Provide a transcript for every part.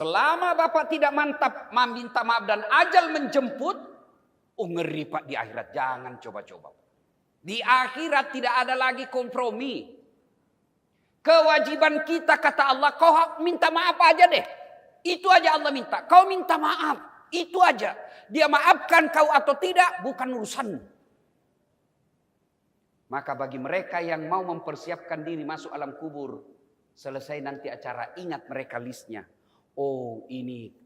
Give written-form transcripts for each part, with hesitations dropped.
Selama Bapak tidak mantap meminta maaf dan ajal menjemput, ngeri Pak di akhirat. Jangan coba-coba. Di akhirat tidak ada lagi kompromi. Kewajiban kita kata Allah, kau minta maaf aja deh. Itu aja Allah minta. Kau minta maaf. Itu aja. Dia maafkan kau atau tidak bukan urusanmu. Maka bagi mereka yang mau mempersiapkan diri masuk alam kubur, selesai nanti acara, ingat mereka listnya. Oh ini.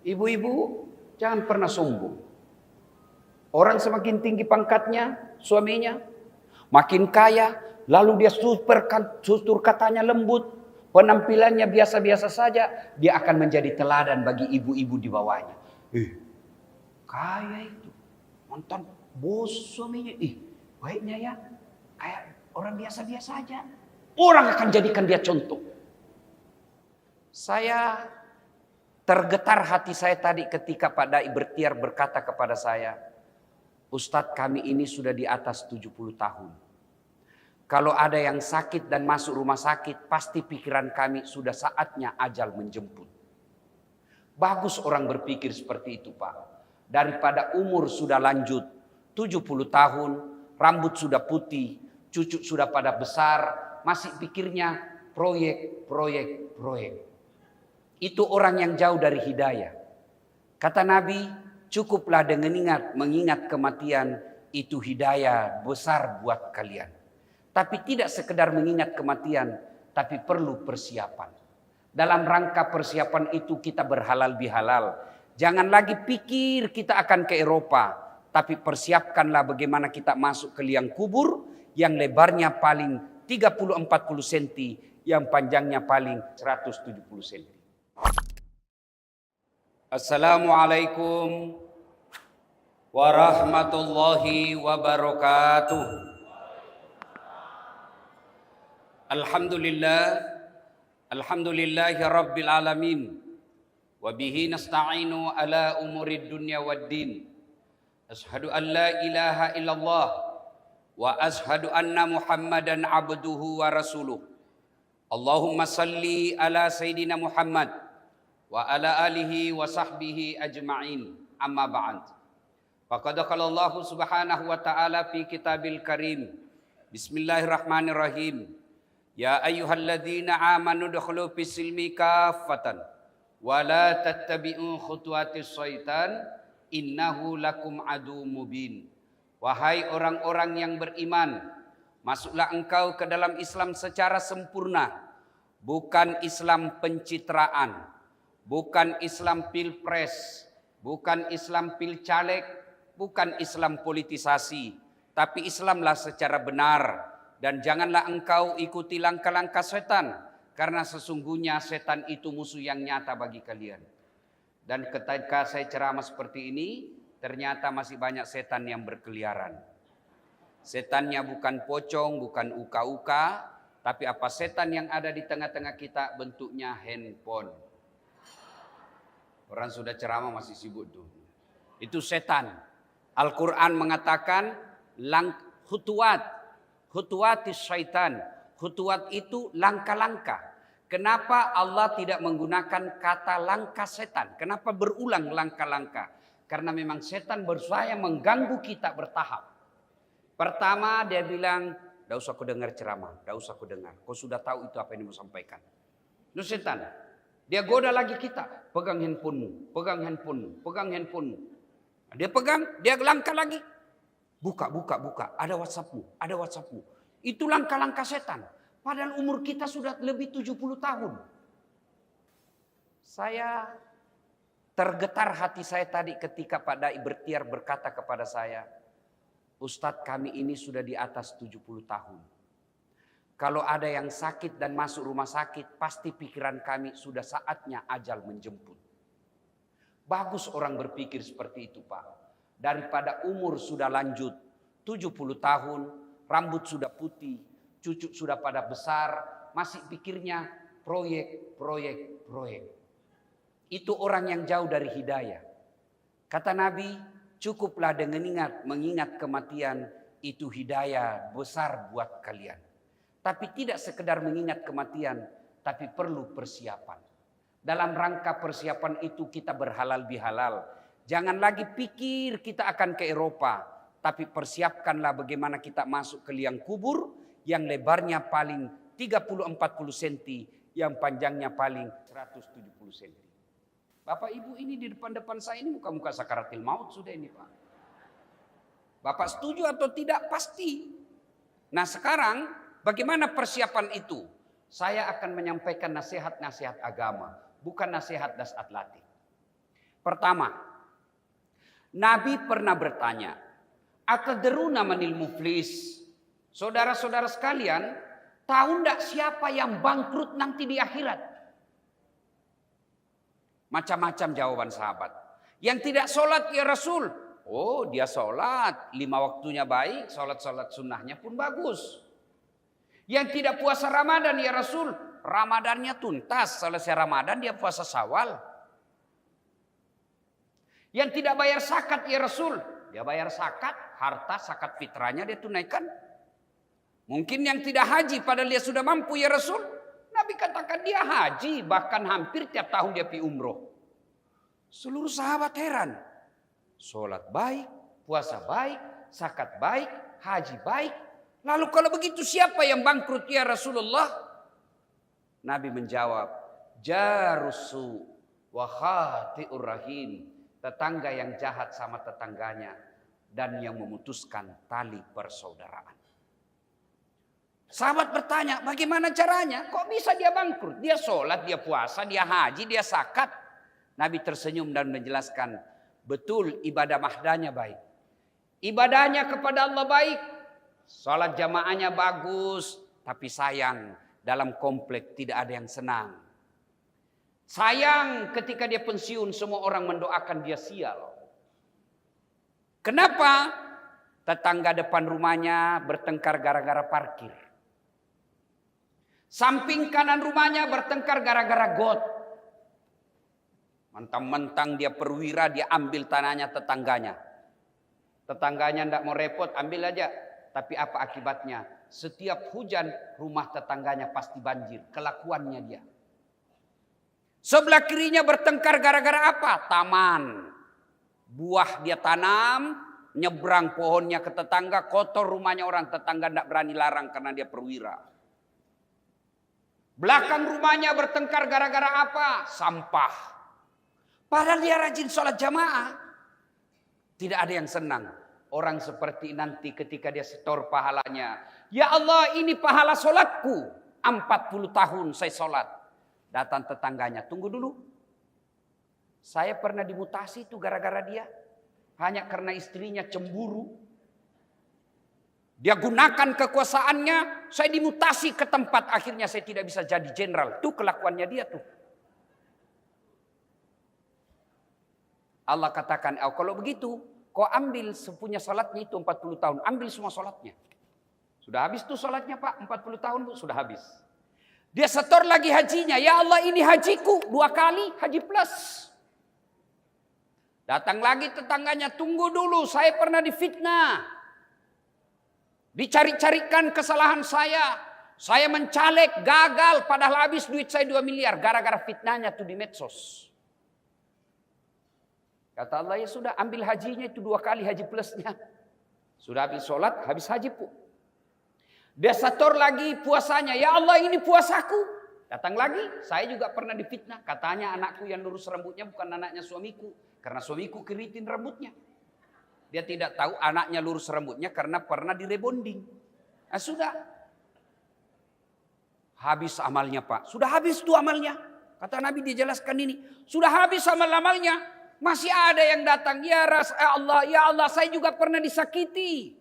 Ibu-ibu jangan pernah sombong. Orang semakin tinggi pangkatnya, suaminya makin kaya, lalu dia tutur katanya lembut, penampilannya biasa-biasa saja, dia akan menjadi teladan bagi ibu-ibu di bawahnya. Kaya itu, nonton bos suaminya, baiknya ya, kayak orang biasa-biasa aja. Orang akan jadikan dia contoh. Saya tergetar hati saya tadi ketika Pak Dai Bertiar berkata kepada saya, Ustadz kami ini sudah di atas 70 tahun. Kalau ada yang sakit dan masuk rumah sakit, pasti pikiran kami sudah saatnya ajal menjemput. Bagus orang berpikir seperti itu Pak. Daripada umur sudah lanjut, 70 tahun, rambut sudah putih, cucu sudah pada besar, masih pikirnya proyek. Itu orang yang jauh dari hidayah. Kata Nabi, cukuplah dengan mengingat kematian, itu hidayah besar buat kalian. Tapi tidak sekedar mengingat kematian, tapi perlu persiapan. Dalam rangka persiapan itu kita berhalal bihalal. Jangan lagi pikir kita akan ke Eropa, tapi persiapkanlah bagaimana kita masuk ke liang kubur yang lebarnya paling 30-40 cm, yang panjangnya paling 170 cm. Assalamualaikum warahmatullahi wabarakatuh. Alhamdulillahi rabbil alamin. Wabihi nasta'inu ala umurid dunya waddin. Ashhadu an la ilaha illallah. Wa ashhadu anna muhammadan abduhu wa rasuluh. Allahumma salli ala Sayyidina Muhammad wa ala alihi wa sahbihi ajma'in, amma ba'd. Faqad qala Allah subhanahu wa ta'ala fi kitabil karim, bismillahirrahmanirrahim, ya ayyuhalladzina amanu dukhulu fis silmi kaffatan wa la tattabi'u khutuwatis syaitan innahu lakum adu mubin. Wahai orang-orang yang beriman, masuklah engkau ke dalam Islam secara sempurna, bukan Islam pencitraan, bukan Islam pilpres, bukan Islam pilcaleg, bukan Islam politisasi, tapi Islamlah secara benar. Dan janganlah engkau ikuti langkah-langkah setan, karena sesungguhnya setan itu musuh yang nyata bagi kalian. Dan ketika saya ceramah seperti ini, ternyata masih banyak setan yang berkeliaran. Setannya bukan pocong, bukan uka-uka, tapi apa setan yang ada di tengah-tengah kita bentuknya handphone. Orang sudah ceramah masih sibuk tuh. Itu setan. Al-Quran mengatakan khutuwatis syaitan. Khutuwat itu langkah-langkah. Kenapa Allah tidak menggunakan kata langkah setan? Kenapa berulang langkah-langkah? Karena memang setan berusaha mengganggu kita bertahap. Pertama dia bilang, "Tidak usah aku dengar ceramah, tidak usah aku dengar. Kau sudah tahu itu apa yang mau sampaikan." Itu setan. Dia goda lagi kita, pegang handphonemu, pegang handphonemu, pegang handphonemu. Dia pegang, dia langkah lagi. Buka, ada WhatsAppmu, ada WhatsAppmu. Itu langkah-langkah setan. Padahal umur kita sudah lebih 70 tahun. Saya tergetar hati saya tadi ketika Pak Dai Bertiar berkata kepada saya, Ustadz kami ini sudah di atas 70 tahun. Kalau ada yang sakit dan masuk rumah sakit, pasti pikiran kami sudah saatnya ajal menjemput. Bagus orang berpikir seperti itu, Pak. Daripada umur sudah lanjut, 70 tahun, rambut sudah putih, cucu sudah pada besar, masih pikirnya proyek. Itu orang yang jauh dari hidayah. Kata Nabi, cukuplah dengan mengingat kematian, itu hidayah besar buat kalian. Tapi tidak sekedar mengingat kematian, tapi perlu persiapan. Dalam rangka persiapan itu kita berhalal bihalal. Jangan lagi pikir kita akan ke Eropa, tapi persiapkanlah bagaimana kita masuk ke liang kubur yang lebarnya paling 30-40 cm, yang panjangnya paling 170 cm. Bapak Ibu ini di depan saya ini muka-muka sakaratil maut sudah ini, Pak. Bapak setuju atau tidak? Pasti. Nah sekarang bagaimana persiapan itu? Saya akan menyampaikan nasihat-nasihat agama, bukan nasihat das atlatik. Pertama, Nabi pernah bertanya, "Atadruna manil muflis?" Saudara-saudara sekalian, tahu enggak siapa yang bangkrut nanti di akhirat? Macam-macam jawaban sahabat. Yang tidak sholat ya Rasul. Oh dia sholat. 5 waktunya baik. Sholat sunnahnya pun bagus. Yang tidak puasa Ramadan ya Rasul. Ramadannya tuntas. Selesai Ramadan dia puasa Syawal. Yang tidak bayar zakat ya Rasul. Dia bayar zakat. Harta zakat fitrahnya dia tunaikan. Mungkin yang tidak haji padahal dia sudah mampu ya Rasul. Nabi katakan dia haji, bahkan hampir tiap tahun dia pergi umroh. Seluruh sahabat heran. Sholat baik, puasa baik, zakat baik, haji baik. Lalu kalau begitu siapa yang bangkrut ya Rasulullah? Nabi menjawab, jarusu wa khati'ur rahim. Tetangga yang jahat sama tetangganya dan yang memutuskan tali persaudaraan. Sahabat bertanya, bagaimana caranya? Kok bisa dia bangkrut? Dia sholat, dia puasa, dia haji, dia zakat. Nabi tersenyum dan menjelaskan, betul ibadah mahdanya baik. Ibadahnya kepada Allah baik. Sholat jamaahnya bagus. Tapi sayang, dalam komplek tidak ada yang senang. Sayang ketika dia pensiun semua orang mendoakan dia sial. Kenapa? Tetangga depan rumahnya bertengkar gara-gara parkir. Samping kanan rumahnya bertengkar gara-gara got. Mentang-mentang dia perwira, dia ambil tanahnya tetangganya. Tetangganya tidak mau repot, ambil aja. Tapi apa akibatnya? Setiap hujan rumah tetangganya pasti banjir. Kelakuannya dia. Sebelah kirinya bertengkar gara-gara apa? Taman. Buah dia tanam, nyebrang pohonnya ke tetangga, kotor rumahnya orang. Tetangga tidak berani larang karena dia perwira. Belakang rumahnya bertengkar gara-gara apa? Sampah. Padahal dia rajin sholat jamaah. Tidak ada yang senang. Orang seperti nanti ketika dia setor pahalanya. Ya Allah ini pahala sholatku. 40 tahun saya sholat. Datang tetangganya. Tunggu dulu. Saya pernah dimutasi itu gara-gara dia. Hanya karena istrinya cemburu. Dia gunakan kekuasaannya, saya dimutasi ke tempat, akhirnya saya tidak bisa jadi jenderal. Itu kelakuannya dia tuh. Allah katakan, oh, kalau begitu, kau ambil sepunya salatnya itu 40 tahun, ambil semua salatnya. Sudah habis tuh salatnya Pak, 40 tahun Bu, sudah habis. Dia setor lagi hajinya, ya Allah ini hajiku 2 kali, haji plus. Datang lagi tetangganya, tunggu dulu, saya pernah difitnah. Dicari-carikan kesalahan saya. Saya mencalek, gagal, padahal habis duit saya 2 miliar. Gara-gara fitnahnya tuh di medsos. Kata Allah, ya sudah ambil hajinya itu 2 kali haji plusnya. Sudah habis sholat, habis haji pun. Dia setor lagi puasanya. Ya Allah ini puasaku. Datang lagi, saya juga pernah difitnah. Katanya anakku yang lurus rambutnya bukan anaknya suamiku. Karena suamiku keritin rambutnya. Dia tidak tahu anaknya lurus rambutnya karena pernah direbonding. Nah, sudah. Habis amalnya Pak. Sudah habis tuh amalnya. Kata Nabi dijelaskan ini. Sudah habis amal-amalnya. Masih ada yang datang. Ya Allah saya juga pernah disakiti.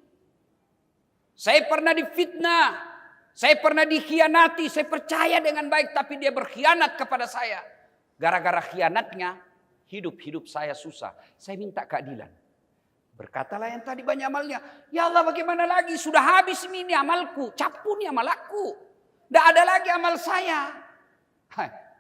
Saya pernah difitnah. Saya pernah dikhianati, saya percaya dengan baik tapi dia berkhianat kepada saya. Gara-gara khianatnya hidup saya susah. Saya minta keadilan. Berkatalah yang tadi banyak amalnya, ya Allah bagaimana lagi, sudah habis ini amalku, capu nih amal aku. Tidak ada lagi amal saya.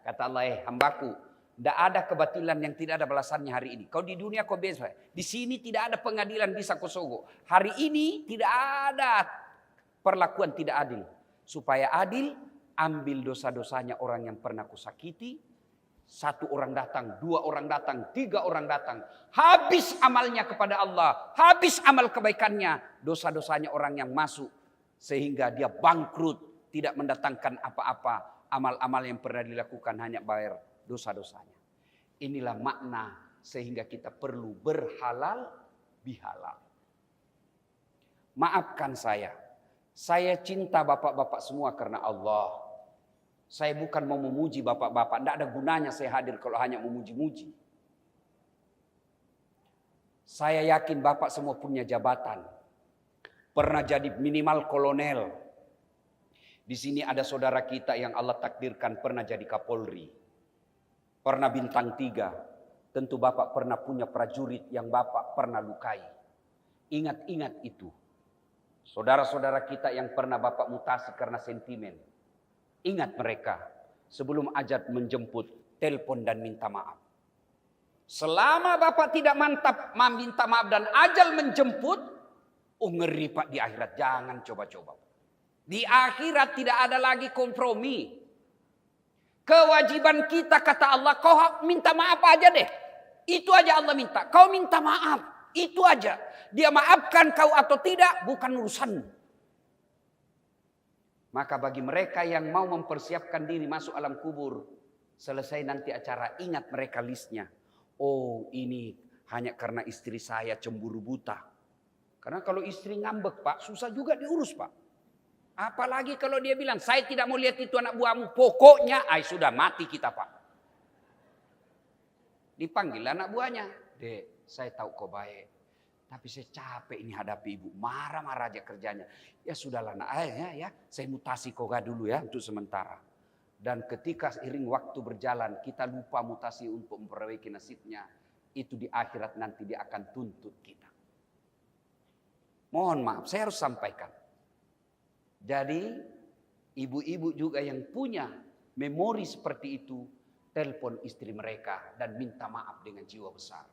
Kata Allah, hambaku, tidak ada kebatilan yang tidak ada balasannya hari ini. Kau di dunia kau bebas. Di sini tidak ada pengadilan bisa kau sogok. Hari ini tidak ada perlakuan tidak adil. Supaya adil, ambil dosa-dosanya orang yang pernah kusakiti. 1 orang datang, 2 orang datang, 3 orang datang. Habis amalnya kepada Allah. Habis amal kebaikannya. Dosa-dosanya orang yang masuk. Sehingga dia bangkrut. Tidak mendatangkan apa-apa. Amal-amal yang pernah dilakukan hanya bayar dosa-dosanya. Inilah makna sehingga kita perlu berhalal bihalal. Maafkan saya. Saya cinta bapak-bapak semua karena Allah. Saya bukan mau memuji bapak-bapak. Tidak ada gunanya saya hadir kalau hanya memuji-muji. Saya yakin bapak semua punya jabatan. Pernah jadi minimal kolonel. Di sini ada saudara kita yang Allah takdirkan pernah jadi Kapolri. Pernah bintang 3. Tentu bapak pernah punya prajurit yang bapak pernah lukai. Ingat-ingat itu. Saudara-saudara kita yang pernah bapak mutasi karena sentimen. Ingat mereka, sebelum ajat menjemput, telepon dan minta maaf. Selama bapak tidak mantap meminta maaf dan ajal menjemput, ngeri pak di akhirat. Jangan coba-coba. Di akhirat tidak ada lagi kompromi. Kewajiban kita kata Allah, kau minta maaf aja deh. Itu aja Allah minta. Kau minta maaf, itu aja. Dia maafkan kau atau tidak, bukan urusanmu. Maka bagi mereka yang mau mempersiapkan diri masuk alam kubur. Selesai nanti acara, ingat mereka listnya. Oh ini hanya karena istri saya cemburu buta. Karena kalau istri ngambek pak, susah juga diurus pak. Apalagi kalau dia bilang, saya tidak mau lihat itu anak buahmu. Pokoknya, sudah mati kita pak. Dipanggil anak buahnya. Dek, saya tahu kau baik. Tapi saya capek ini hadapi ibu. Marah-marah aja kerjanya. Ya sudahlah nak, ya. Saya mutasi koga dulu ya untuk sementara. Dan ketika seiring waktu berjalan, kita lupa mutasi untuk memperbaiki nasibnya. Itu di akhirat nanti dia akan tuntut kita. Mohon maaf, saya harus sampaikan. Jadi, ibu-ibu juga yang punya memori seperti itu, telepon istri mereka dan minta maaf dengan jiwa besar.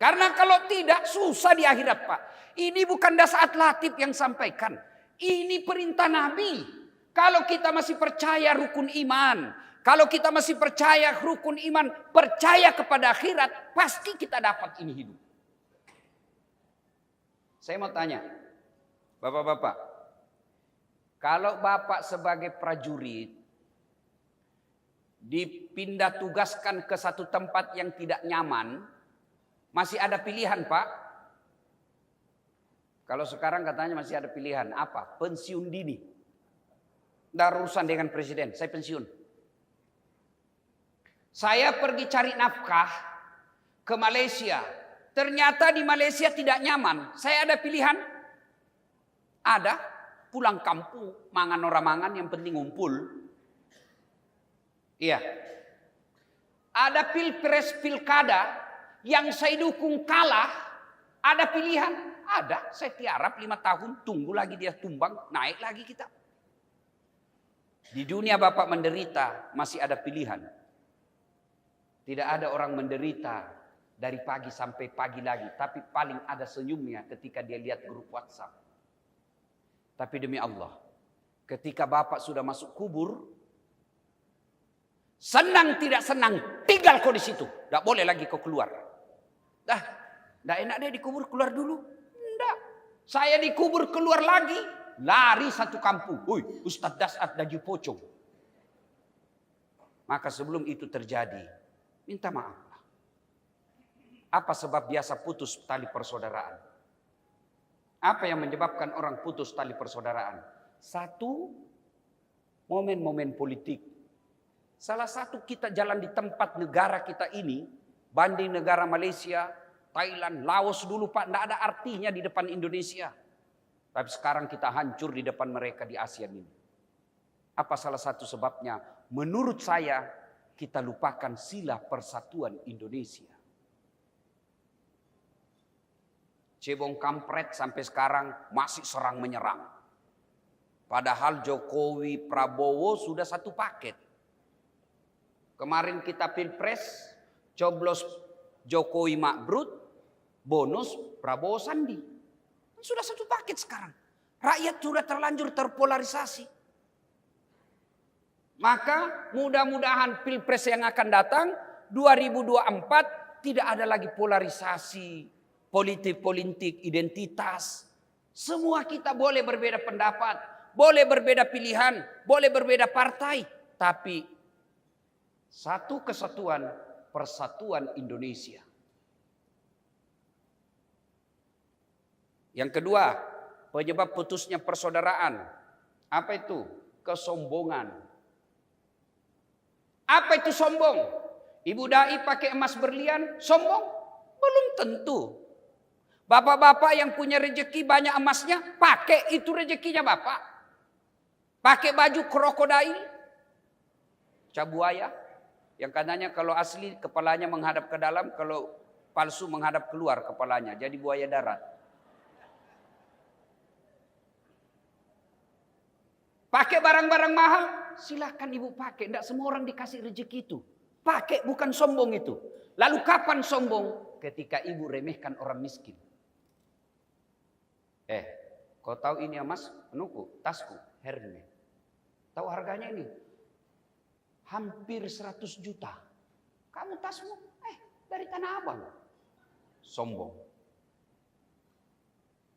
Karena kalau tidak susah di akhirat pak. Ini bukan Dasaat Latif yang sampaikan. Ini perintah Nabi. Kalau kita masih percaya rukun iman. Kalau kita masih percaya rukun iman. Percaya kepada akhirat. Pasti kita dapat ini hidup. Saya mau tanya. Bapak-bapak. Kalau bapak sebagai prajurit. Dipindah tugaskan ke satu tempat yang tidak nyaman. Masih ada pilihan pak. Kalau sekarang katanya masih ada pilihan. Apa? Pensiun dini. Tidak urusan dengan presiden. Saya pensiun. Saya pergi cari nafkah ke Malaysia. Ternyata di Malaysia tidak nyaman. Saya ada pilihan. Ada. Pulang kampung. Mangan orang mangan yang penting ngumpul. Iya. Ada pilpres pilkada. Yang saya dukung kalah, ada pilihan? Ada, saya tiarap 5 tahun, tunggu lagi dia tumbang, naik lagi kita. Di dunia bapak menderita, masih ada pilihan. Tidak ada orang menderita dari pagi sampai pagi lagi, tapi paling ada senyumnya ketika dia lihat grup WhatsApp. Tapi demi Allah, ketika bapak sudah masuk kubur, senang tidak senang, tinggal kau di situ, tidak boleh lagi kau keluar. Dah enak deh dikubur keluar dulu. Enggak. Saya dikubur keluar lagi. Lari satu kampung. Ustadz Dasaat Daju Pocong. Maka sebelum itu terjadi. Minta maaf. Apa sebab biasa putus tali persaudaraan? Apa yang menyebabkan orang putus tali persaudaraan? Satu, momen-momen politik. Salah satu kita jalan di tempat negara kita ini. Banding negara Malaysia, Thailand, Laos dulu pak. Tidak ada artinya di depan Indonesia. Tapi sekarang kita hancur di depan mereka di ASEAN ini. Apa salah satu sebabnya? Menurut saya kita lupakan sila persatuan Indonesia. Cebong kampret sampai sekarang masih serang menyerang. Padahal Jokowi Prabowo sudah satu paket. Kemarin kita pilpres, coblos Jokowi Ma'brut, bonus Prabowo Sandi. Sudah satu paket sekarang. Rakyat sudah terlanjur terpolarisasi. Maka mudah-mudahan pilpres yang akan datang 2024 tidak ada lagi polarisasi politik identitas. Semua kita boleh berbeda pendapat, boleh berbeda pilihan, boleh berbeda partai, tapi satu kesatuan, persatuan Indonesia. Yang kedua, penyebab putusnya persaudaraan. Apa itu? Kesombongan. Apa itu sombong? Ibu dai pakai emas berlian, sombong? Belum tentu. Bapak-bapak yang punya rezeki banyak emasnya, pakai itu rezekinya bapak. Pakai baju krokodil, cabuaya, yang katanya kalau asli kepalanya menghadap ke dalam, kalau palsu menghadap keluar kepalanya, jadi buaya darat. Pakai barang-barang mahal, silakan ibu pakai. Tidak semua orang dikasih rezeki itu. Pakai, bukan sombong itu. Lalu kapan sombong? Ketika ibu remehkan orang miskin. Kau tahu ini ya mas? Anuku, tasku, Hermes. Tahu harganya ini? Hampir 100 juta. Kamu tasmu? Dari Tanah Abang. Sombong.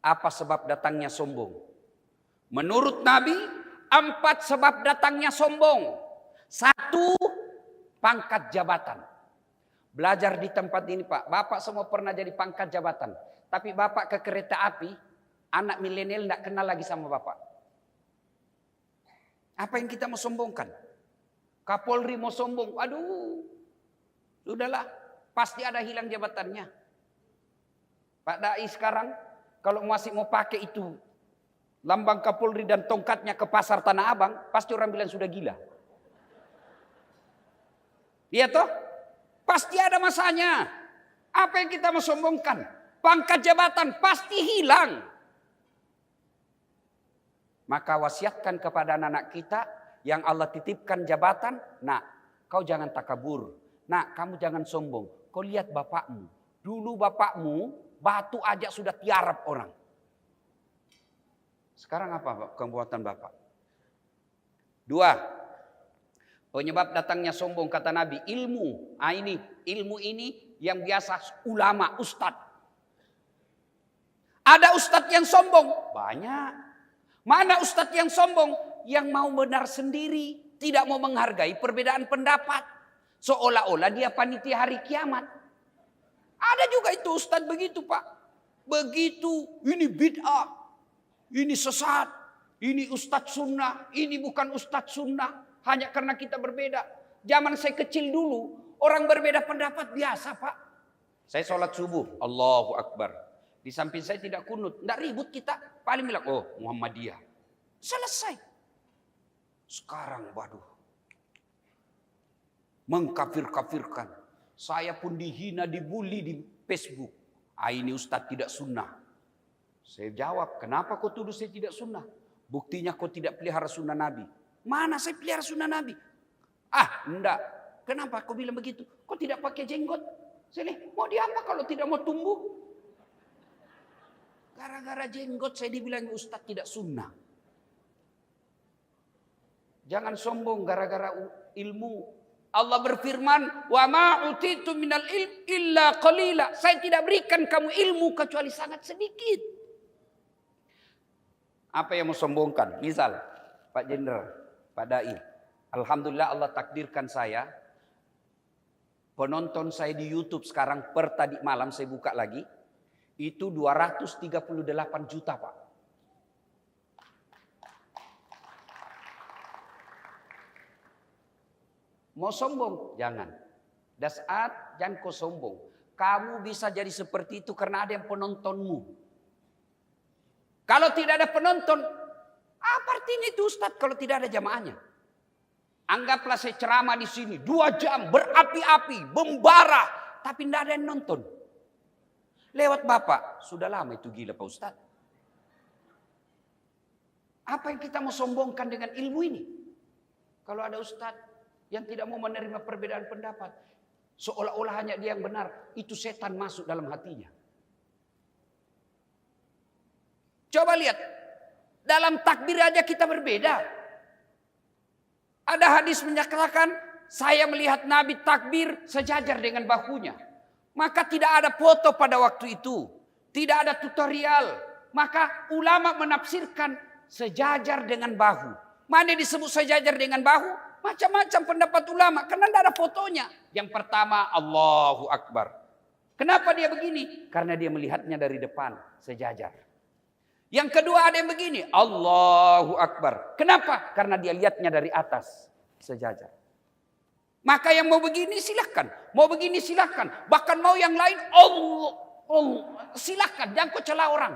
Apa sebab datangnya sombong? Menurut Nabi, 4 sebab datangnya sombong. 1, pangkat jabatan. Belajar di tempat ini Pak. Bapak semua pernah jadi pangkat jabatan. Tapi Bapak ke kereta api, anak milenial tidak kenal lagi sama Bapak. Apa yang kita mau sombongkan? Kapolri mau sombong. Aduh. Sudahlah. Pasti ada hilang jabatannya. Pak Dai sekarang, kalau masih mau pakai itu lambang Kapolri dan tongkatnya ke pasar Tanah Abang, pasti orang bilang sudah gila. Iya toh? Pasti ada masanya. Apa yang kita mau sombongkan? Pangkat jabatan pasti hilang. Maka wasiatkan kepada anak-anak kita yang Allah titipkan jabatan, nak, kau jangan takabur. Nak, kamu jangan sombong. Kau lihat bapakmu. Dulu bapakmu batu aja sudah tiarap orang. Sekarang apa kebuatan Bapak? 2. Penyebab datangnya sombong kata Nabi, ilmu. Ilmu ini yang biasa ulama, ustadz. Ada ustadz yang sombong? Banyak. Mana ustadz yang sombong? Yang mau benar sendiri, tidak mau menghargai perbedaan pendapat. Seolah-olah dia panitia hari kiamat. Ada juga itu ustadz begitu Pak. Begitu, ini bid'ah. Ini sesat, ini ustadz sunnah, ini bukan ustadz sunnah. Hanya karena kita berbeda. Zaman saya kecil dulu, orang berbeda pendapat biasa Pak. Saya sholat subuh, Allahu Akbar. Di samping saya tidak kunut, tidak ribut kita. Paling bilang, oh Muhammadiyah. Selesai. Sekarang waduh. Mengkafir-kafirkan. Saya pun dihina, dibully di Facebook. Ini ustadz tidak sunnah. Saya jawab, kenapa kau tuduh saya tidak sunnah? Buktinya kau tidak pelihara sunnah Nabi. Mana saya pelihara sunnah Nabi? Enggak. Kenapa kau bilang begitu? Kau tidak pakai jenggot? Saya mau diapa kalau tidak mau tumbuh? Gara-gara jenggot saya dibilang ustaz tidak sunnah. Jangan sombong gara-gara ilmu. Allah berfirman, "Wa ma utitu minal ilm illa qalila." Saya tidak berikan kamu ilmu kecuali sangat sedikit. Apa yang mau sombongkan? Misal, Pak Jenderal, Pak Dai. Alhamdulillah Allah takdirkan saya. Penonton saya di YouTube sekarang per tadi malam saya buka lagi. Itu 238 juta Pak. Mau sombong? Jangan. Dasat, jangan kau sombong. Kamu bisa jadi seperti itu karena ada yang penontonmu. Kalau tidak ada penonton, apa artinya itu Ustadz kalau tidak ada jamaahnya? Anggaplah saya ceramah di sini 2 jam berapi-api, membara, tapi tidak ada yang nonton. Lewat Bapak, sudah lama itu gila Pak Ustadz. Apa yang kita mau sombongkan dengan ilmu ini? Kalau ada Ustadz yang tidak mau menerima perbedaan pendapat, seolah-olah hanya dia yang benar, itu setan masuk dalam hatinya. Coba lihat, dalam takbir aja kita berbeda. Ada hadis menyatakan, saya melihat Nabi takbir sejajar dengan bahunya. Maka tidak ada foto pada waktu itu. Tidak ada tutorial. Maka ulama menafsirkan sejajar dengan bahu. Mana disebut sejajar dengan bahu? Macam-macam pendapat ulama. Karena tidak ada fotonya. Yang pertama, Allahu Akbar. Kenapa dia begini? Karena dia melihatnya dari depan, sejajar. Yang kedua ada yang begini, Allahu Akbar. Kenapa? Karena dia lihatnya dari atas, sejajar. Maka yang mau begini silahkan, mau begini silahkan. Bahkan mau yang lain, Allah, silahkan. Jangan kau celah orang.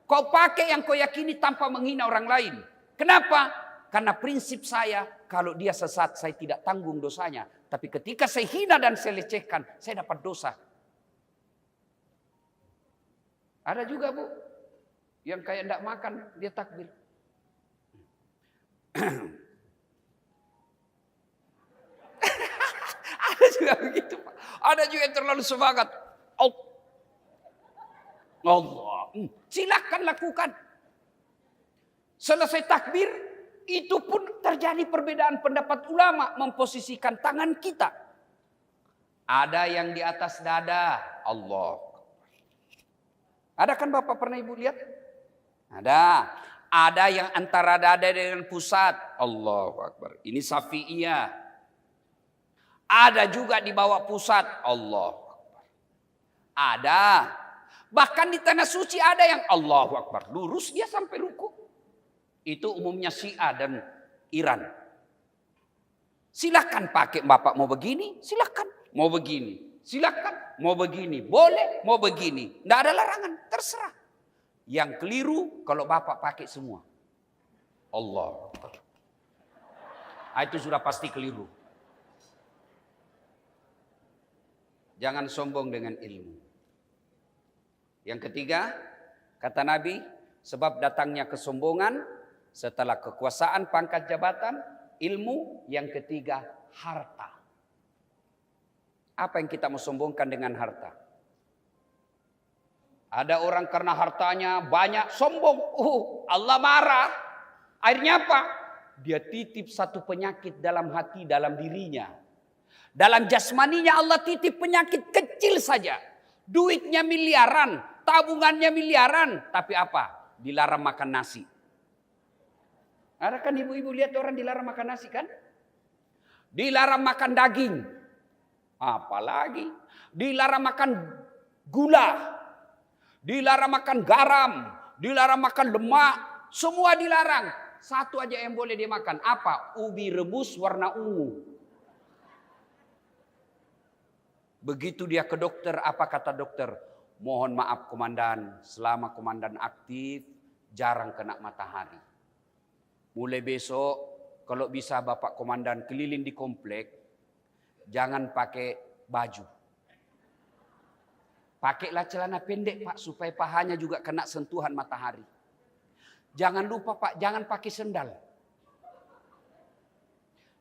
Kau pakai yang kau yakini tanpa menghina orang lain. Kenapa? Karena prinsip saya, kalau dia sesat, saya tidak tanggung dosanya. Tapi ketika saya hina dan saya lecehkan, saya dapat dosa. Ada juga Bu, yang kayak tidak makan, dia takbir. Ada juga begitu Pak. Ada juga yang terlalu semangat. Allah. Silakan lakukan. Selesai takbir, itu pun terjadi perbedaan pendapat ulama memposisikan tangan kita. Ada yang di atas dada, Allah. Ada kan Bapak pernah Ibu lihat? Ada. Ada yang antara dada dengan pusat. Allahu Akbar. Ini Syafi'iyah. Ada juga di bawah pusat. Allahu Akbar. Ada. Bahkan di tanah suci ada yang Allahu Akbar. Lurus dia sampai ruku. Itu umumnya Syiah dan Iran. Silakan pakai Bapak mau begini. Silakan. Mau begini. Silakan. Mau begini. Boleh. Mau begini. Tidak ada larangan. Terserah. Yang keliru kalau Bapak pakai semua. Allah. Itu sudah pasti keliru. Jangan sombong dengan ilmu. Yang ketiga, kata Nabi, sebab datangnya kesombongan setelah kekuasaan, pangkat jabatan, ilmu. Yang ketiga, harta. Apa yang kita mau sombongkan dengan harta? Ada orang karena hartanya banyak sombong. Allah marah. Akhirnya apa? Dia titip satu penyakit dalam hati, dalam dirinya. Dalam jasmaninya Allah titip penyakit kecil saja. Duitnya miliaran, tabungannya miliaran. Tapi apa? Dilarang makan nasi. Ada kan ibu-ibu lihat orang dilarang makan nasi kan? Dilarang makan daging. Apalagi? Dilarang makan gula. Dilarang makan garam, dilarang makan lemak, semua dilarang. Satu aja yang boleh dia makan. Apa? Ubi rebus warna ungu. Begitu dia ke dokter, apa kata dokter? Mohon maaf komandan, selama komandan aktif, jarang kena matahari. Mulai besok, kalau bisa Bapak komandan keliling di komplek, jangan pakai baju. Pakailah celana pendek Pak, supaya pahanya juga kena sentuhan matahari. Jangan lupa Pak, jangan pakai sendal.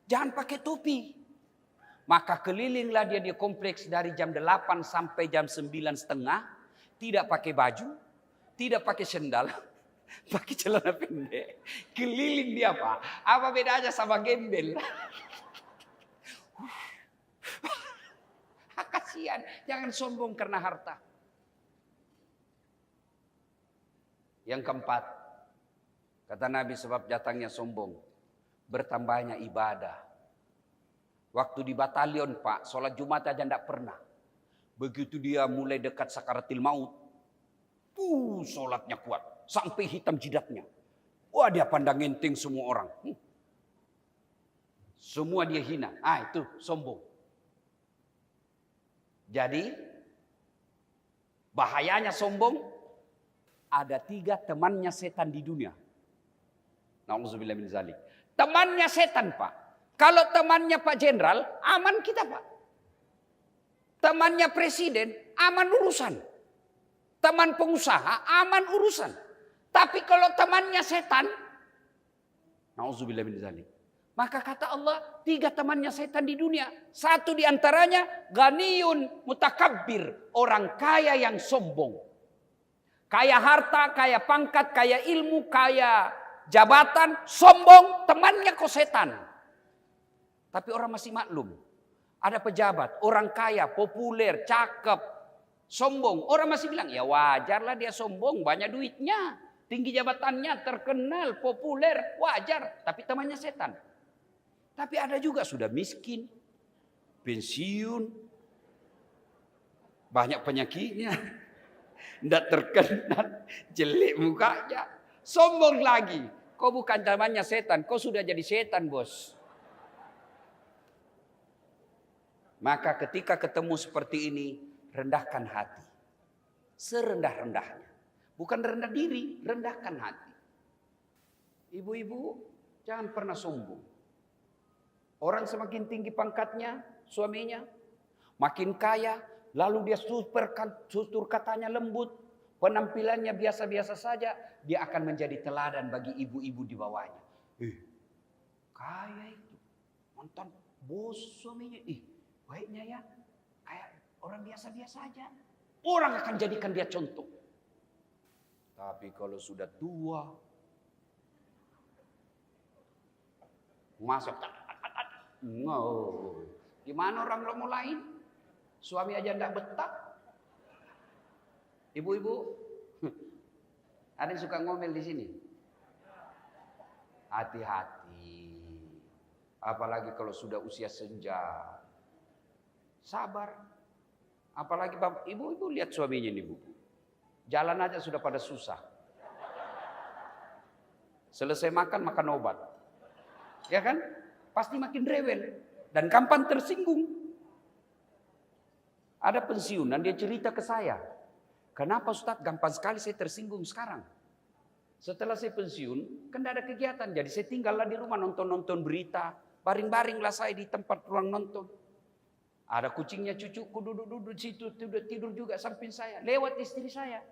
Jangan pakai topi. Maka kelilinglah dia di kompleks dari jam 8 sampai jam 9:30. Tidak pakai baju, tidak pakai sendal, pakai celana pendek. Keliling dia Pak. Apa bedanya sama gembel? Kasihan, jangan sombong karena harta. Yang keempat, kata Nabi sebab datangnya sombong, bertambahnya ibadah. Waktu di batalion Pak, sholat Jumat aja tidak pernah. Begitu dia mulai dekat sakaratil maut, sholatnya kuat, sampai hitam jidatnya. Wah dia pandang enteng semua orang. Semua dia hina, itu sombong. Jadi bahayanya sombong, ada 3 temannya setan di dunia. Nauzubillah min zalik. Temannya setan, Pak. Kalau temannya Pak Jenderal, aman kita, Pak. Temannya presiden, aman urusan. Teman pengusaha, aman urusan. Tapi kalau temannya setan, nauzubillah min zalik. Maka kata Allah, 3 temannya setan di dunia. 1 diantaranya, ghaniyun mutakabbir. Orang kaya yang sombong. Kaya harta, kaya pangkat, kaya ilmu, kaya jabatan, sombong, temannya kok setan. Tapi orang masih maklum. Ada pejabat, orang kaya, populer, cakep, sombong. Orang masih bilang, ya wajarlah dia sombong, banyak duitnya. Tinggi jabatannya, terkenal, populer, wajar. Tapi temannya setan. Tapi ada juga sudah miskin, pensiun, banyak penyakitnya, tidak terkenal, jelek mukanya, sombong lagi. Kau bukan temannya setan, kau sudah jadi setan, bos. Maka ketika ketemu seperti ini, rendahkan hati. Serendah-rendahnya. Bukan rendah diri, rendahkan hati. Ibu-ibu, jangan pernah sombong. Orang semakin tinggi pangkatnya, suaminya, makin kaya, lalu dia tutur katanya lembut, penampilannya biasa-biasa saja, dia akan menjadi teladan bagi ibu-ibu di bawahnya. Kaya itu, mantan bos suaminya, baiknya ya, kayak orang biasa-biasa aja. Orang akan jadikan dia contoh. Tapi kalau sudah tua, masuk gimana orang lomo lain? Suami aja enggak betah. Ibu-ibu, ada yang suka ngomel di sini. Hati-hati. Apalagi kalau sudah usia senja. Sabar. Apalagi bapak, ibu-ibu lihat suaminya nih, Bu. Jalan aja sudah pada susah. Selesai makan obat. Ya kan? Pasti makin rewel dan gampang tersinggung. Ada pensiunan dia cerita ke saya. Kenapa Ustaz gampang sekali saya tersinggung sekarang? Setelah saya pensiun, kan tidak ada kegiatan. Jadi saya tinggallah di rumah nonton-nonton berita. Baring-baringlah saya di tempat ruang nonton. Ada kucingnya cucuku duduk-duduk situ, tidur juga samping saya. Lewat istri saya.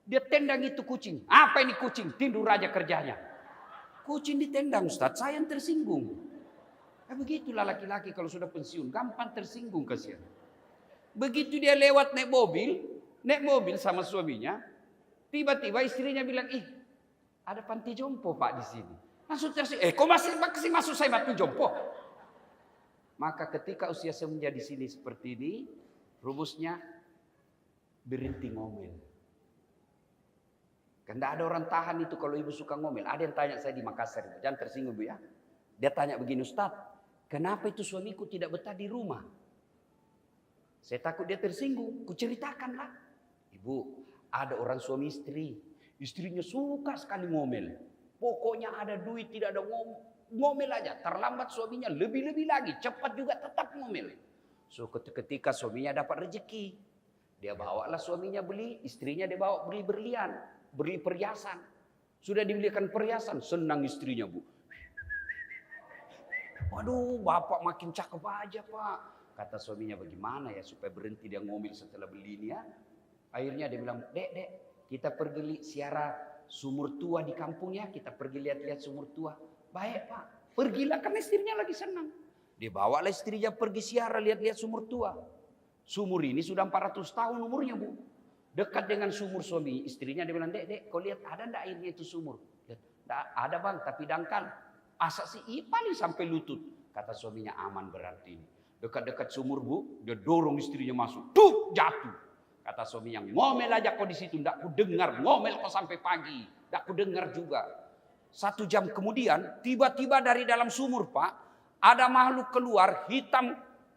Dia tendang itu kucing. Apa ini kucing? Tidur aja kerjanya. Kucing ditendang Ustaz, saya yang tersinggung. Begitulah laki-laki kalau sudah pensiun, gampang tersinggung kasihan. Begitu dia lewat naik mobil sama suaminya, tiba-tiba istrinya bilang, ada panti jompo Pak di sini. Langsung tersinggung, kok masih masuk saya panti jompo? Maka ketika usia senja di sini seperti ini, rumusnya berhenti ngomel. Kan tidak ada orang tahan itu kalau ibu suka ngomel. Ada yang tanya saya di Makassar, jangan tersinggung Bu ya. Dia tanya begini, Ustaz, kenapa itu suamiku tidak betah di rumah? Saya takut dia tersinggung, kuceritakanlah. Ibu, ada orang suami istri. Istrinya suka sekali ngomel. Pokoknya ada duit, tidak ada ngomel aja. Terlambat suaminya lebih-lebih lagi. Cepat juga tetap ngomel. So ketika suaminya dapat rezeki, dia bawalah suaminya beli, istrinya dia bawa beli berlian, beli perhiasan. Sudah dibelikan perhiasan, senang istrinya Bu. Waduh, bapak makin cakep aja Pak. Kata suaminya, bagaimana ya supaya berhenti dia ngomel setelah beli ini ya. Akhirnya dia bilang, dek, kita pergi siara sumur tua di kampungnya. Kita pergi lihat-lihat sumur tua. Baik Pak, pergilah karena istrinya lagi senang. Dia bawalah istrinya pergi siara lihat-lihat sumur tua. Sumur ini sudah 400 tahun umurnya Bu. Dekat dengan sumur suami istrinya, dia bilang, dek, kau lihat ada enggak airnya itu sumur? Nggak ada Bang, tapi dangkal. Asa sih paling sampai lutut. Kata suaminya, aman berarti ini. Dekat-dekat sumur Bu, dia dorong istrinya masuk. Tuh, jatuh. Kata suaminya, ngomel aja kau di situ. Nggak ku dengar, ngomel kau sampai pagi. Nggak ku dengar juga. 1 jam kemudian, tiba-tiba dari dalam sumur Pak, ada makhluk keluar, hitam,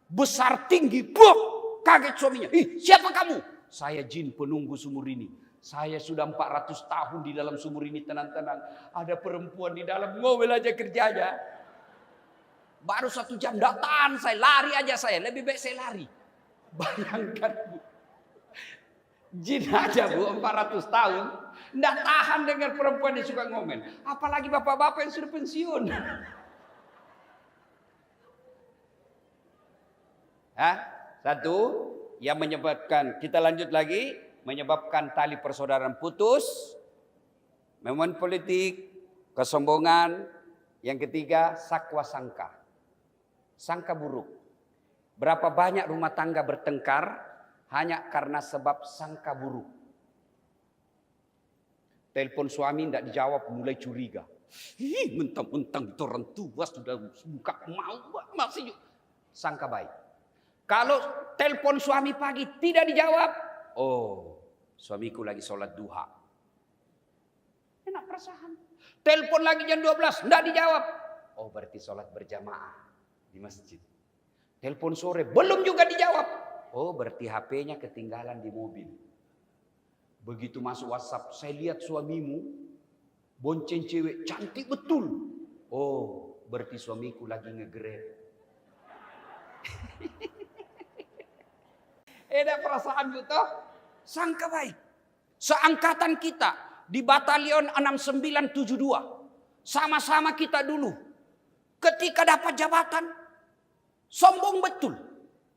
besar, tinggi. Buk! Kaget suaminya. Siapa kamu? Saya jin penunggu sumur ini. Saya sudah 400 tahun di dalam sumur ini tenang-tenang. Ada perempuan di dalam, ngomel aja kerjanya. Baru 1 jam, tidak tahan saya, lari aja saya. Lebih baik saya lari. Bayangkan Bu. Jin aja Bu, 400 tahun. Nggak tahan dengar perempuan yang suka ngomel. Apalagi bapak-bapak yang sudah pensiun. Hah? Satu, yang menyebabkan, kita lanjut lagi, menyebabkan tali persaudaraan putus, momen politik, kesombongan. Yang ketiga, sakwa sangka. Sangka buruk. Berapa banyak rumah tangga bertengkar hanya karena sebab sangka buruk. Telepon suami tidak dijawab, mulai curiga. Mentang-mentang itu orang tua sudah buka mau, masih sangka baik. Kalau telepon suami pagi tidak dijawab, oh suamiku lagi sholat duha. Enak perasaan. Telepon lagi jam 12, tidak dijawab. Oh berarti sholat berjamaah di masjid. Telepon sore, belum juga dijawab. Oh berarti HP-nya ketinggalan di mobil. Begitu masuk WhatsApp, saya lihat suamimu bonceng cewek cantik betul. Oh berarti suamiku lagi nge-grab. Ada perasaan gitu, sangka baik. Seangkatan kita di batalion 6972. Sama-sama kita dulu. Ketika dapat jabatan, sombong betul.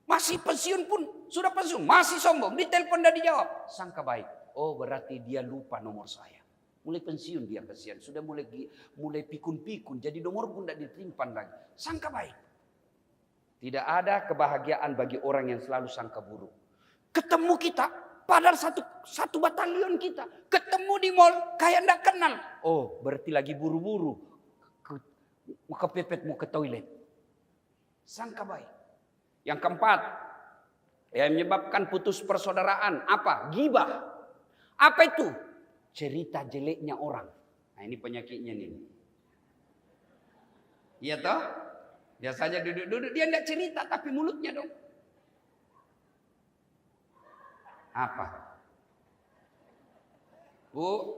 Masih pensiun pun, sudah pensiun, masih sombong. Ditelepon dan dijawab. Sangka baik. Oh berarti dia lupa nomor saya. Mulai pensiun dia kesian. Sudah mulai pikun-pikun. Jadi nomor pun tidak ditimpan lagi. Sangka baik. Tidak ada kebahagiaan bagi orang yang selalu sangka buruk. Ketemu kita, padahal satu batalion kita. Ketemu di mall, kayak tidak kenal. Oh berarti lagi buru-buru. Kepepet mau ke toilet. Sangka baik. Yang keempat, yang menyebabkan putus persaudaraan. Apa? Ghibah. Apa itu? Cerita jeleknya orang. Nah ini penyakitnya nih. Iya toh? Biasanya duduk-duduk dia tidak cerita tapi mulutnya dong. Apa? Bu,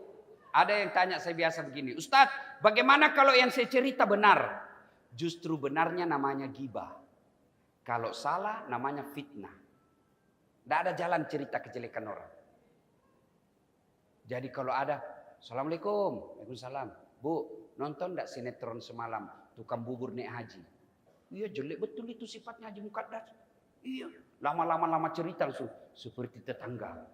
ada yang tanya saya biasa begini. Ustadz, bagaimana kalau yang saya cerita benar? Justru benarnya namanya ghibah. Kalau salah namanya fitnah. Tidak ada jalan cerita kejelekan orang. Jadi kalau ada, Assalamualaikum, Waalaikumsalam. Bu, nonton tidak sinetron semalam, tukang bubur naik haji? Iya jelek betul itu sifatnya Haji Mukaddas. Iya, lama-lama cerita langsung seperti tetangga.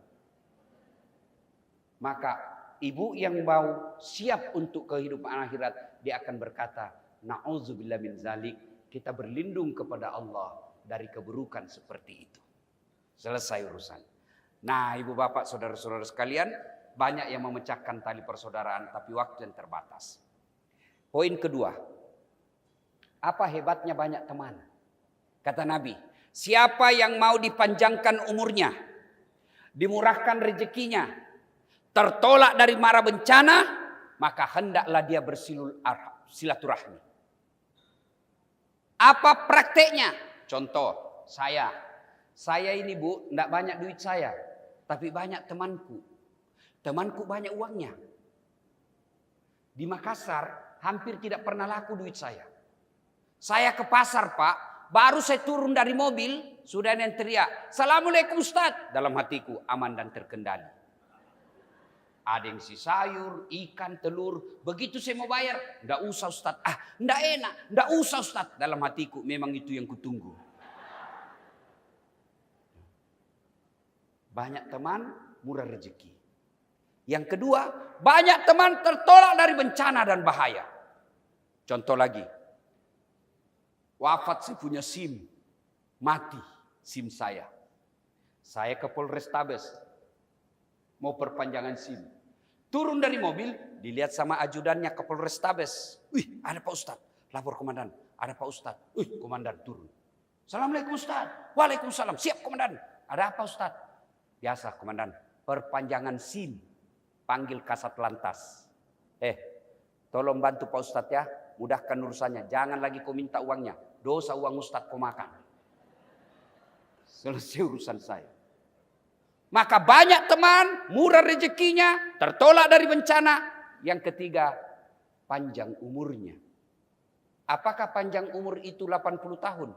Maka ibu yang mau siap untuk kehidupan akhirat, dia akan berkata, na'udzubillah min zalik. Kita berlindung kepada Allah dari keburukan seperti itu. Selesai urusan. Nah ibu bapak saudara-saudara sekalian, banyak yang memecahkan tali persaudaraan tapi waktu yang terbatas. Poin kedua, apa hebatnya banyak teman? Kata Nabi, siapa yang mau dipanjangkan umurnya, dimurahkan rezekinya, tertolak dari mara bencana, maka hendaklah dia bersilaturahmi. Apa prakteknya? Contoh, saya ini bu, tidak banyak duit saya, tapi banyak temanku. Temanku banyak uangnya. Di Makassar hampir tidak pernah laku duit saya. Saya ke pasar pak, baru saya turun dari mobil, sudah ada yang teriak, Assalamualaikum Ustaz. Dalam hatiku aman dan terkendali. Ada yang si sayur, ikan, telur. Begitu saya mau bayar, enggak usah Ustaz. Enggak enak, enggak usah Ustaz. Dalam hatiku memang itu yang kutunggu. Banyak teman, murah rezeki. Yang kedua, banyak teman tertolak dari bencana dan bahaya. Contoh lagi. Wafat saya punya SIM. Mati SIM saya. Saya ke Polrestabes. Mau perpanjangan SIM. Turun dari mobil, dilihat sama ajudannya ke Polrestabes. Wih, ada Pak Ustadz. Lapor komandan. Ada Pak Ustadz. Wih, komandan turun. Assalamualaikum Ustadz. Waalaikumsalam. Siap komandan. Ada apa Ustadz? Biasa komandan. Perpanjangan SIM. Panggil Kasat Lantas. Tolong bantu Pak Ustadz ya. Mudahkan urusannya. Jangan lagi kau minta uangnya. Dosa uang Ustadz kau makan. Selesai urusan saya. Maka banyak teman, murah rezekinya, tertolak dari bencana. Yang ketiga, panjang umurnya. Apakah panjang umur itu 80 tahun?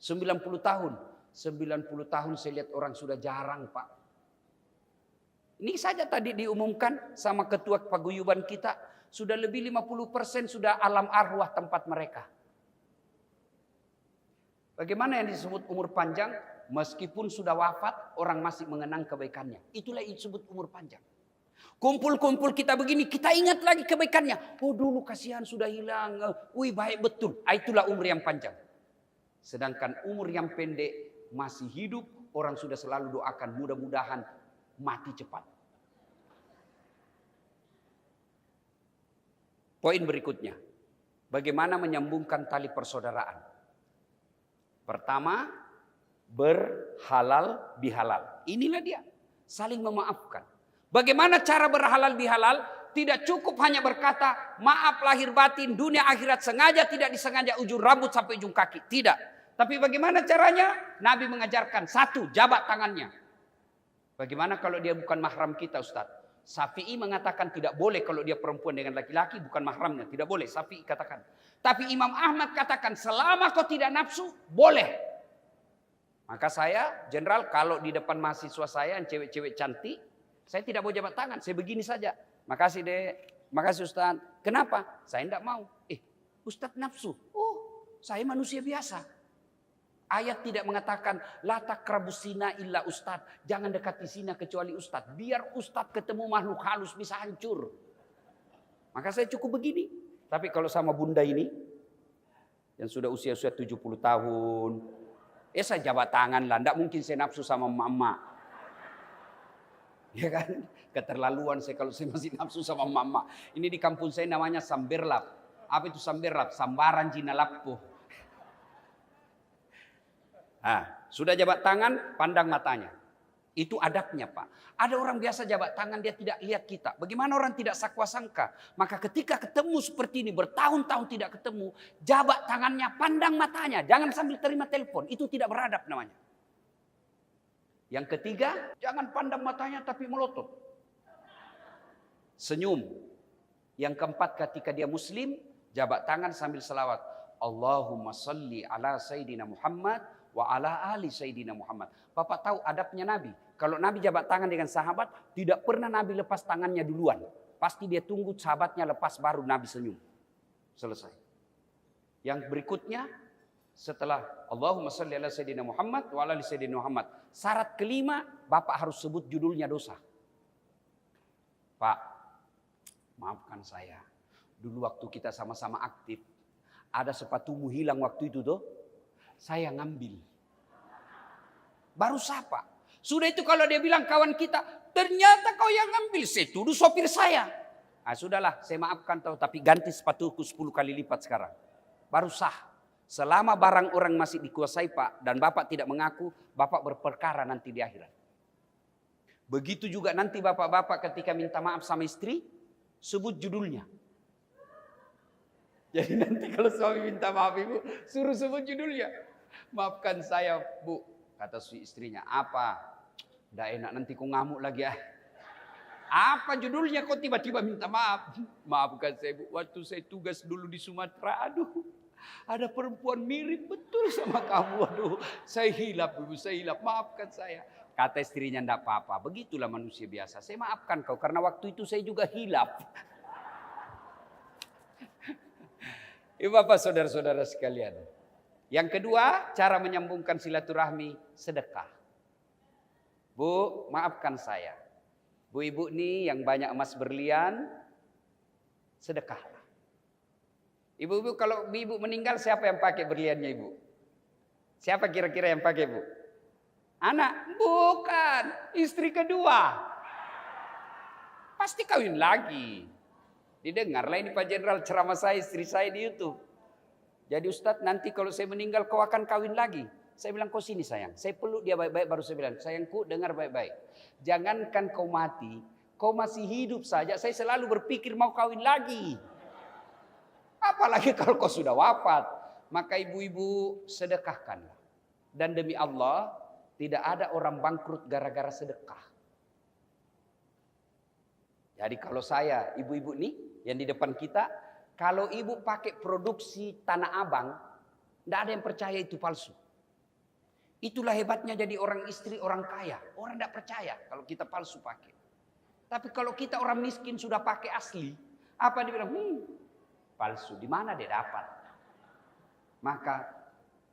90 tahun? 90 tahun saya lihat orang sudah jarang Pak. Ini saja tadi diumumkan sama ketua paguyuban kita, sudah lebih 50% sudah alam arwah tempat mereka. Bagaimana yang disebut umur panjang? Meskipun sudah wafat, orang masih mengenang kebaikannya. Itulah yang disebut umur panjang. Kumpul-kumpul kita begini, kita ingat lagi kebaikannya. Oh dulu kasihan sudah hilang. Wih baik betul. Itulah umur yang panjang. Sedangkan umur yang pendek, masih hidup, orang sudah selalu doakan mudah-mudahan mati cepat. Poin berikutnya, bagaimana menyambungkan tali persaudaraan? Pertama, berhalal bihalal. Inilah dia, saling memaafkan. Bagaimana cara berhalal bihalal? Tidak cukup hanya berkata, maaf lahir batin, dunia akhirat, sengaja tidak disengaja, ujung rambut sampai ujung kaki. Tidak. Tapi bagaimana caranya? Nabi mengajarkan, satu, jabat tangannya. Bagaimana kalau dia bukan mahram kita, Ustaz? Syafi'i mengatakan tidak boleh kalau dia perempuan dengan laki-laki, bukan mahramnya. Tidak boleh, Syafi'i katakan. Tapi Imam Ahmad katakan, selama kau tidak nafsu, boleh. Maka saya, Jenderal, kalau di depan mahasiswa saya yang cewek-cewek cantik, saya tidak mau jabat tangan, saya begini saja. Makasih Dek, makasih Ustaz. Kenapa? Saya tidak mau. Ustaz nafsu. Oh, saya manusia biasa. Ayat tidak mengatakan la taqrabus zina illa ustaz. Jangan dekati zina kecuali ustaz. Biar ustaz ketemu makhluk halus bisa hancur. Maka saya cukup begini. Tapi kalau sama bunda ini yang sudah usia-usia 70 tahun, saya jabat tangan lah. Tidak mungkin saya nafsu sama mama. Ya kan? Keterlaluan saya kalau saya masih nafsu sama mama. Ini di kampung saya namanya samberlap. Apa itu samberlap? Sambaran Cina lapuh. Sudah jabat tangan, pandang matanya. Itu adabnya Pak. Ada orang biasa jabat tangan, dia tidak lihat kita. Bagaimana orang tidak sakwa sangka? Maka ketika ketemu seperti ini, bertahun-tahun tidak ketemu, jabat tangannya, pandang matanya. Jangan sambil terima telepon, itu tidak beradab namanya. Yang ketiga, jangan pandang matanya tapi melotot. Senyum. Yang keempat, ketika dia muslim, jabat tangan sambil selawat. Allahumma salli ala Sayyidina Muhammad wa ala ali Sayyidina Muhammad. Bapak tahu adabnya Nabi. Kalau Nabi jabat tangan dengan sahabat, tidak pernah Nabi lepas tangannya duluan. Pasti dia tunggu sahabatnya lepas baru Nabi senyum. Selesai. Yang berikutnya, setelah Allahumma salli ala Sayyidina Muhammad wa ala ali Sayyidina Muhammad. Syarat kelima, Bapak harus sebut judulnya dosa. Pak, maafkan saya. Dulu waktu kita sama-sama aktif, ada sepatumu hilang waktu itu tuh. Saya ngambil. Baru sapa. Sudah itu kalau dia bilang kawan kita, ternyata kau yang ngambil. Saya tuduh sopir saya. Sudahlah, saya maafkan tahu, tapi ganti sepatuku 10 kali lipat sekarang. Baru sah. Selama barang orang masih dikuasai Pak, dan Bapak tidak mengaku, Bapak berperkara nanti di akhirat. Begitu juga nanti bapak-bapak ketika minta maaf sama istri, sebut judulnya. Jadi nanti kalau suami minta maaf ibu, suruh sebut judulnya. Maafkan saya Bu, kata istrinya. Apa? Tidak enak nanti ku ngamuk lagi ya. Apa judulnya kok tiba-tiba minta maaf? Maafkan saya Bu, waktu saya tugas dulu di Sumatera, aduh. Ada perempuan mirip betul sama kamu, aduh. Saya hilap Bu, saya hilap, maafkan saya. Kata istrinya, tidak apa-apa, begitulah manusia biasa. Saya maafkan kau, karena waktu itu saya juga hilap. Bapak saudara-saudara sekalian. Yang kedua, cara menyambungkan silaturahmi, sedekah. Bu, maafkan saya. Bu ibu nih yang banyak emas berlian, sedekahlah. Ibu-ibu kalau ibu meninggal, siapa yang pakai berliannya ibu? Siapa kira-kira yang pakai Bu? Anak? Bukan, istri kedua. Pasti kawin lagi. Didengarlah ini Pak Jenderal ceramah saya, istri saya di YouTube. Jadi Ustadz, nanti kalau saya meninggal kau akan kawin lagi. Saya bilang, kau sini sayang. Saya peluk dia baik-baik, baru saya bilang, sayangku dengar baik-baik. Jangankan kau mati, kau masih hidup saja, saya selalu berpikir mau kawin lagi. Apalagi kalau kau sudah wafat. Maka ibu-ibu sedekahkanlah. Dan demi Allah, tidak ada orang bangkrut gara-gara sedekah. Jadi kalau saya, ibu-ibu nih, yang di depan kita, kalau ibu pakai produksi Tanah Abang, tidak ada yang percaya itu palsu. Itulah hebatnya jadi orang istri orang kaya. Orang tidak percaya kalau kita palsu pakai. Tapi kalau kita orang miskin sudah pakai asli, apa dia bilang? Palsu. Di mana dia dapat? Maka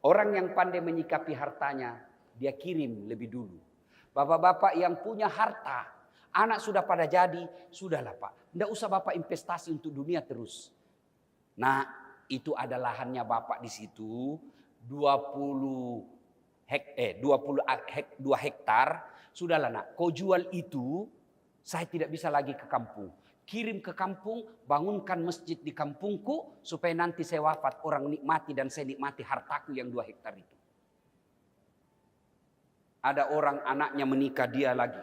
orang yang pandai menyikapi hartanya, dia kirim lebih dulu. Bapak-bapak yang punya harta, anak sudah pada jadi, sudahlah Pak. Tidak usah Bapak investasi untuk dunia terus. Nah, itu ada lahannya Bapak di situ, 2 hektar. Sudahlah nak, kau jual itu, saya tidak bisa lagi ke kampung. Kirim ke kampung, bangunkan masjid di kampungku, supaya nanti saya wafat, orang nikmati dan saya nikmati hartaku yang 2 hektar itu. Ada orang anaknya menikah, dia lagi.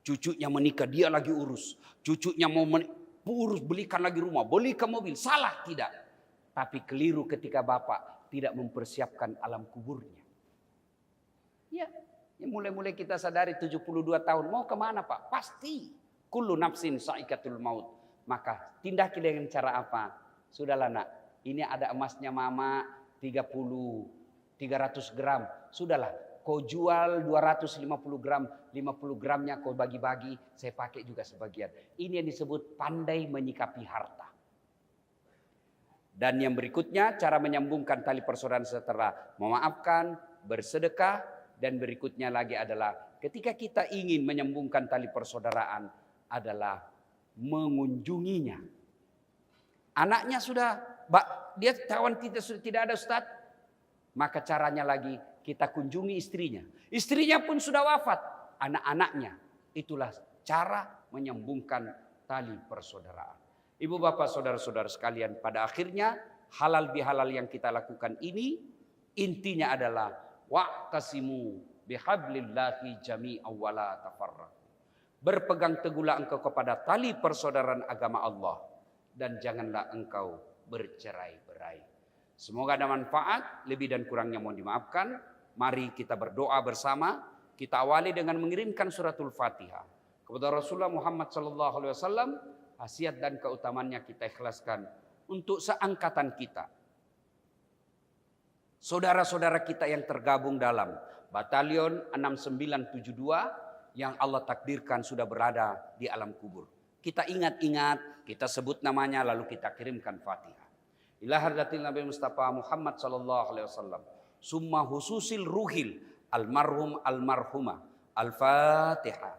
Cucunya menikah, dia lagi urus. Cucunya mau urus, belikan lagi rumah, belikan mobil. Salah tidak. Tapi keliru ketika bapak tidak mempersiapkan alam kuburnya. Ya mulai-mulai kita sadari 72 tahun. Mau kemana Pak? Pasti. Kullu nafsin sa'ikatul maut. Maka tindaki dengan cara apa? Sudahlah nak, ini ada emasnya mama 300 gram. Sudahlah, kau jual 250 gram, 50 gramnya kau bagi-bagi, saya pakai juga sebagian. Ini yang disebut pandai menyikapi harta. Dan yang berikutnya, cara menyambungkan tali persaudaraan setelah memaafkan, bersedekah, dan berikutnya lagi adalah ketika kita ingin menyambungkan tali persaudaraan adalah mengunjunginya. Anaknya sudah, dia kawan kita sudah tidak ada Ustaz, maka caranya lagi kita kunjungi istrinya. Istrinya pun sudah wafat, anak-anaknya. Itulah cara menyambungkan tali persaudaraan. Ibu bapak saudara-saudara sekalian, pada akhirnya halal bihalal yang kita lakukan ini intinya adalah wa'tasimu bihablillahi jami'an wa la tafarraqu. Berpegang teguhlah engkau kepada tali persaudaraan agama Allah dan janganlah engkau bercerai-berai. Semoga ada manfaat, lebih dan kurangnya mohon dimaafkan. Mari kita berdoa bersama. Kita awali dengan mengirimkan suratul Fatihah kepada Rasulullah Muhammad SAW. Khasiat dan keutamannya kita ikhlaskan untuk seangkatan kita. Saudara-saudara kita yang tergabung dalam Batalion 6972 yang Allah takdirkan sudah berada di alam kubur. Kita ingat-ingat, kita sebut namanya lalu kita kirimkan Fatihah. Ila hadratil Nabi Mustafa Muhammad sallallahu alaihi wasallam. Summa hususil ruhil almarhum almarhumah. Al-Fatihah.